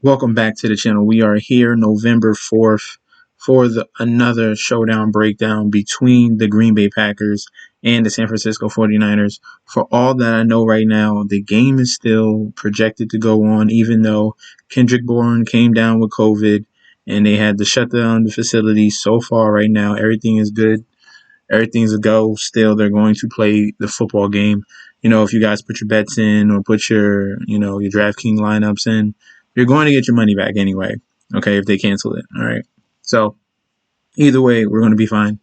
Welcome back to the channel. We are here November 4th for another showdown breakdown between the Green Bay Packers and the San Francisco 49ers. For all that I know right now, the game is still projected to go on, even though Kendrick Bourne came down with COVID and they had to shut down the facility. So far right now, everything is good. Everything's a go. Still, they're going to play the football game. If you guys put your bets in or put your Draftkings lineups in, you're going to get your money back anyway. Okay, if they cancel it. All right. So either way, we're going to be fine.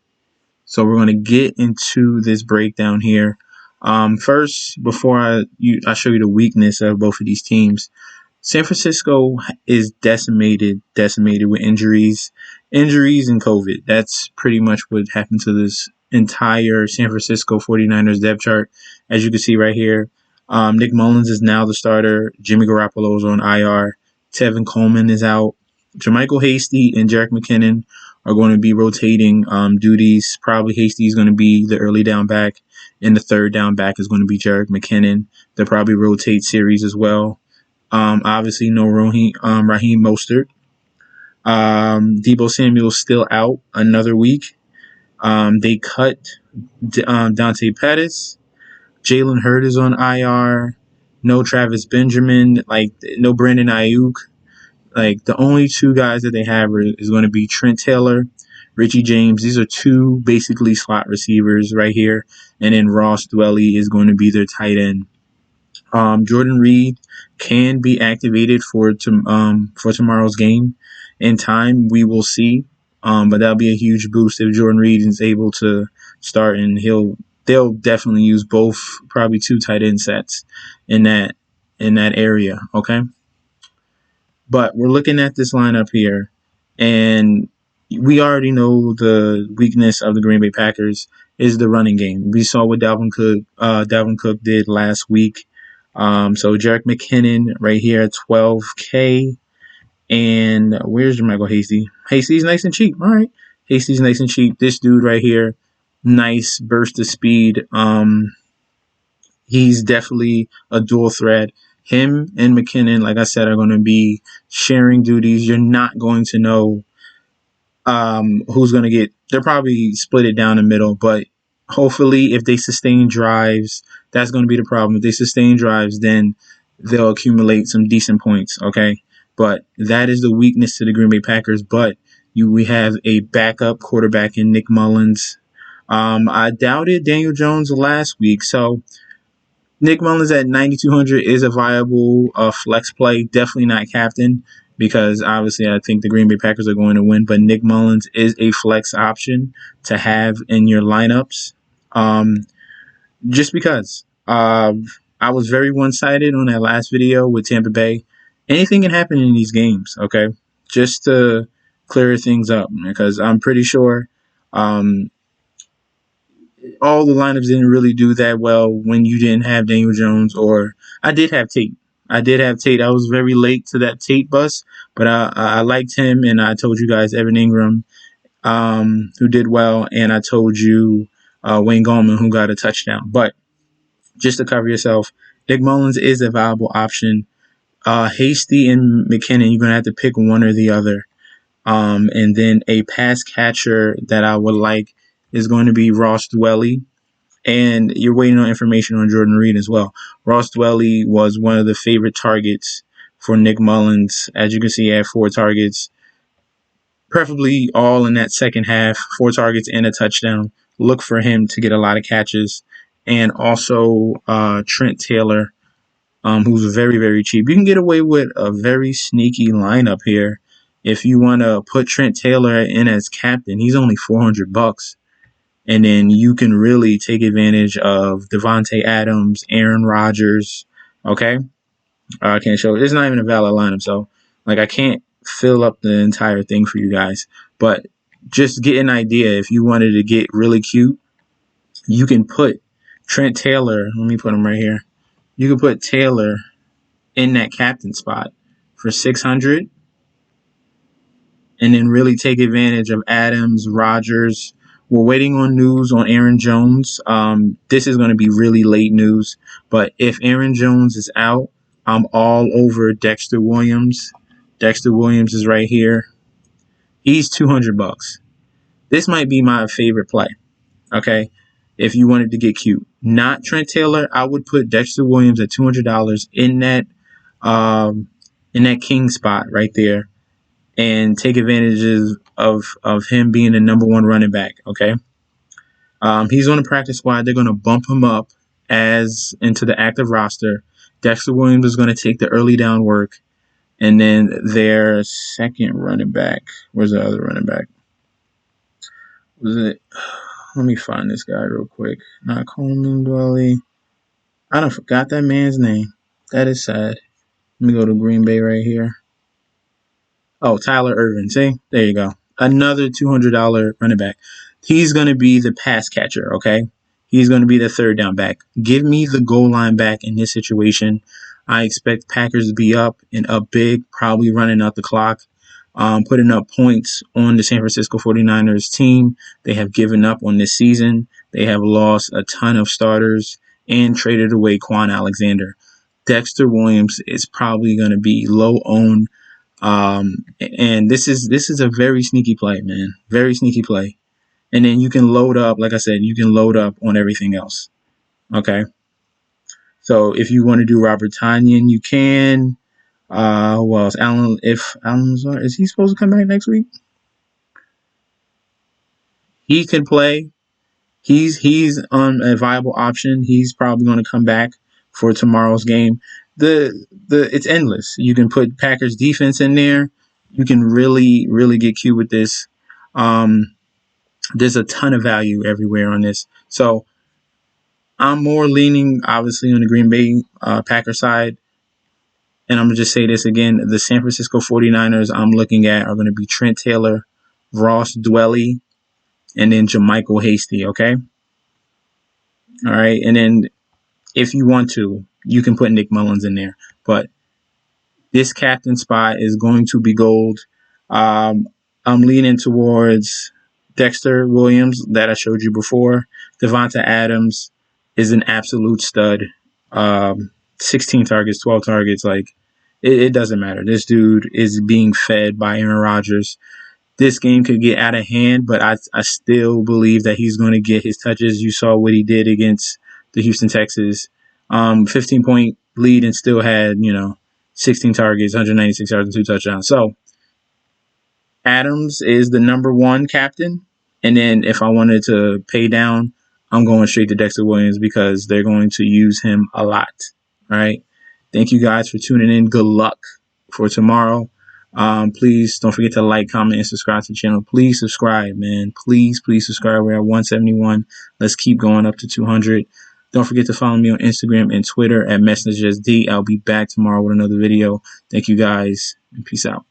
So we're going to get into this breakdown here. First, before I show you the weakness of both of these teams, San Francisco is decimated with injuries and COVID. That's pretty much what happened to this entire San Francisco 49ers depth chart. As you can see right here, Nick Mullins is now the starter. Jimmy Garoppolo is on IR. Tevin Coleman is out. Jermichael Hasty and Jerick McKinnon are going to be rotating duties. Probably Hasty is going to be the early down back, and the third down back is going to be Jerick McKinnon. They'll probably rotate series as well. Obviously, no Raheem Mostert. Deebo Samuel's still out another week. They cut Dante Pettis. Jalen Hurd is on IR. No Travis Benjamin. No Brandon Ayuk. The only two guys that they have is going to be Trent Taylor, Richie James. These are two basically slot receivers right here. And then Ross Dwelly is going to be their tight end. Jordan Reed can be activated for tomorrow's game. In time, we will see. But that'll be a huge boost if Jordan Reed is able to start, and they'll definitely use both, probably two tight end sets in that area. Okay. But we're looking at this lineup here, and we already know the weakness of the Green Bay Packers is the running game. We saw what Dalvin Cook did last week. So Jerick McKinnon right here at 12K. And where's Jermichael Hasty? Hasty's nice and cheap. All right. Hasty's nice and cheap. This dude right here, nice burst of speed. He's definitely a dual threat. Him and McKinnon, like I said, are going to be sharing duties. You're not going to know who's going to get. They'll probably split it down the middle, but hopefully if they sustain drives, that's going to be the problem. If they sustain drives, then they'll accumulate some decent points, okay? But that is the weakness to the Green Bay Packers. But we have a backup quarterback in Nick Mullins. I doubted Daniel Jones last week, so Nick Mullins at 9,200 is a viable flex play. Definitely not captain, because obviously I think the Green Bay Packers are going to win. But Nick Mullins is a flex option to have in your lineups. Just because I was very one-sided on that last video with Tampa Bay. Anything can happen in these games, okay? Just to clear things up, because I'm pretty sure all the lineups didn't really do that well when you didn't have Daniel Jones, or I did have Tate. I was very late to that Tate bus, but I liked him, and I told you guys Evan Ingram, who did well, and I told you Wayne Gallman, who got a touchdown. But just to cover yourself, Nick Mullins is a viable option. Hasty and McKinnon, you're going to have to pick one or the other. And then a pass catcher that I would like is going to be Ross Dwelly. And you're waiting on information on Jordan Reed as well. Ross Dwelly was one of the favorite targets for Nick Mullins. As you can see, he had 4 targets, preferably all in that second half, 4 targets and a touchdown. Look for him to get a lot of catches. And also Trent Taylor, who's very, very cheap. You can get away with a very sneaky lineup here. If you want to put Trent Taylor in as captain, he's only $400. And then you can really take advantage of Devontae Adams, Aaron Rodgers. Okay? I can't show it. It's not even a valid lineup, so I can't fill up the entire thing for you guys. But just get an idea. If you wanted to get really cute, you can put Trent Taylor. Let me put him right here. You can put Taylor in that captain spot for $600, and then really take advantage of Adams, Rodgers. We're waiting on news on Aaron Jones. This is going to be really late news, but if Aaron Jones is out, I'm all over Dexter Williams. Dexter Williams is right here. He's $200. This might be my favorite play. Okay, if you wanted to get cute, not Trent Taylor, I would put Dexter Williams at $200 in that king spot right there, and take advantages of him being the number one running back. Okay, he's on the practice squad. They're going to bump him up as into the active roster. Dexter Williams is going to take the early down work, and then their second running back. Where's the other running back? Was it? Let me find this guy real quick. Not Coleman Dwelly. I done forgot that man's name. That is sad. Let me go to Green Bay right here. Oh, Tyler Irvin. See? There you go. Another $200 running back. He's going to be the pass catcher, okay? He's going to be the third down back. Give me the goal line back in this situation. I expect Packers to be up and up big, probably running out the clock, putting up points on the San Francisco 49ers team. They have given up on this season. They have lost a ton of starters and traded away Quan Alexander. Dexter Williams is probably going to be low owned. And this is a very sneaky play, man. Very sneaky play. And then you can load up, like I said, you can load up on everything else. Okay. So if you want to do Robert Tonyan, you can. Who else? If Alan Lazard, is he supposed to come back next week? He can play. He's on a viable option. He's probably going to come back for tomorrow's game. It's endless. You can put Packers defense in there. You can really get cute with this. There's a ton of value everywhere on this. So I'm more leaning, obviously, on the Green Bay Packer side. And I'm going to just say this again. The San Francisco 49ers I'm looking at are going to be Trent Taylor, Ross Dwelly, and then JaMycal Hasty, okay? All right. And then if you want to, you can put Nick Mullins in there. But this captain spot is going to be gold. I'm leaning towards Dexter Williams that I showed you before. Devonta Adams is an absolute stud. 16 targets, 12 targets. Like, it doesn't matter. This dude is being fed by Aaron Rodgers. This game could get out of hand, but I still believe that he's going to get his touches. You saw what he did against the Houston Texans. 15-point lead and still had, 16 targets, 196 yards, and 2 touchdowns. So Adams is the number one captain. And then if I wanted to pay down, I'm going straight to Dexter Williams because they're going to use him a lot. All right. Thank you guys for tuning in. Good luck for tomorrow. Please don't forget to like, comment, and subscribe to the channel. Please subscribe, man. Please subscribe. We're at 171. Let's keep going up to 200. Don't forget to follow me on Instagram and Twitter at MessageSD. I'll be back tomorrow with another video. Thank you guys, and peace out.